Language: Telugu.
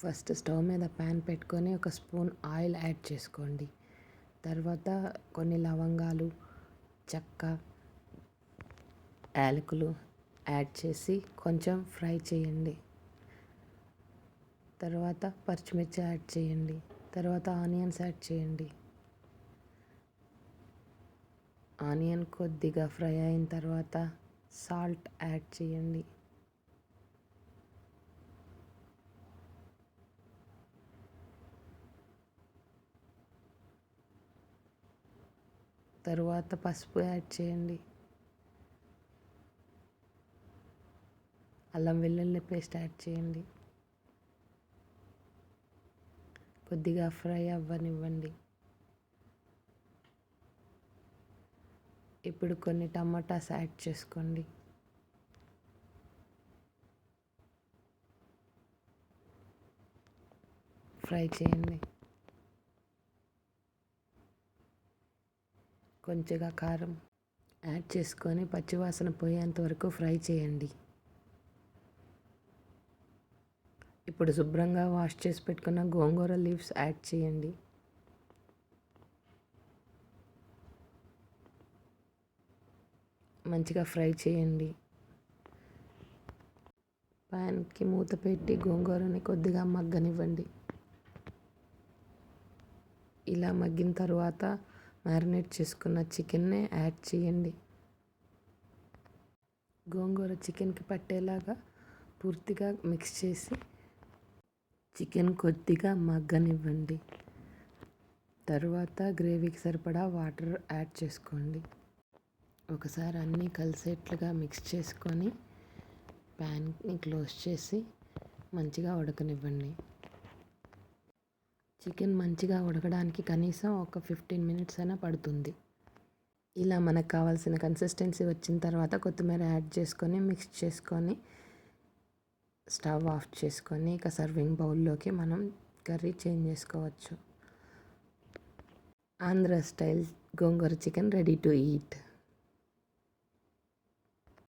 ఫస్ట్ స్టవ్ మీద ప్యాన్ పెట్టుకొని ఒక స్పూన్ ఆయిల్ యాడ్ చేసుకోండి. తర్వాత కొన్ని లవంగాలు, చెక్క, యాలకులు యాడ్ చేసి కొంచెం ఫ్రై చేయండి. తర్వాత పచ్చిమిర్చి యాడ్ చేయండి. తర్వాత ఆనియన్స్ యాడ్ చేయండి. ఆనియన్ కొద్దిగా ఫ్రై అయిన తర్వాత సాల్ట్ యాడ్ చేయండి. తరువాత పసుపు యాడ్ చేయండి. అల్లం వెల్లుల్లి పేస్ట్ యాడ్ చేయండి. కొద్దిగా ఫ్రై అవ్వనివ్వండి. ఇప్పుడు కొన్ని టమాటాస్ యాడ్ చేసుకోండి. ఫ్రై చేయండి. కొంచెంగా కారం యాడ్ చేసుకొని పచ్చివాసన పోయేంత వరకు ఫ్రై చేయండి. ఇప్పుడు శుభ్రంగా వాష్ చేసి పెట్టుకున్న గోంగూర లీవ్స్ యాడ్ చేయండి. మంచిగా ఫ్రై చేయండి. ప్యాన్కి మూత పెట్టి గోంగూరని కొద్దిగా మగ్గనివ్వండి. ఇలా మగ్గిన తర్వాత మ్యారినేట్ చేసుకున్న చికెన్ని యాడ్ చేయండి. గోంగూర చికెన్కి పట్టేలాగా పూర్తిగా మిక్స్ చేసి చికెన్ కొద్దిగా మగ్గనివ్వండి. తర్వాత గ్రేవీకి సరిపడా వాటర్ యాడ్ చేసుకోండి. ఒకసారి అన్నీ కలిసేట్లుగా మిక్స్ చేసుకొని ప్యాన్ని క్లోజ్ చేసి మంచిగా ఉడకనివ్వండి. చికెన్ మంచిగా ఉడకడానికి కనీసం ఒక 15 మినిట్స్ అయినా పడుతుంది. ఇలా మనకు కావాల్సిన కన్సిస్టెన్సీ వచ్చిన తర్వాత కొత్తిమీర యాడ్ చేసుకొని మిక్స్ చేసుకొని స్టవ్ ఆఫ్ చేసుకొని ఇక సర్వింగ్ బౌల్లోకి మనం కర్రీ చేంజ్ చేసుకోవచ్చు. Andhra style gongura chicken ready to eat.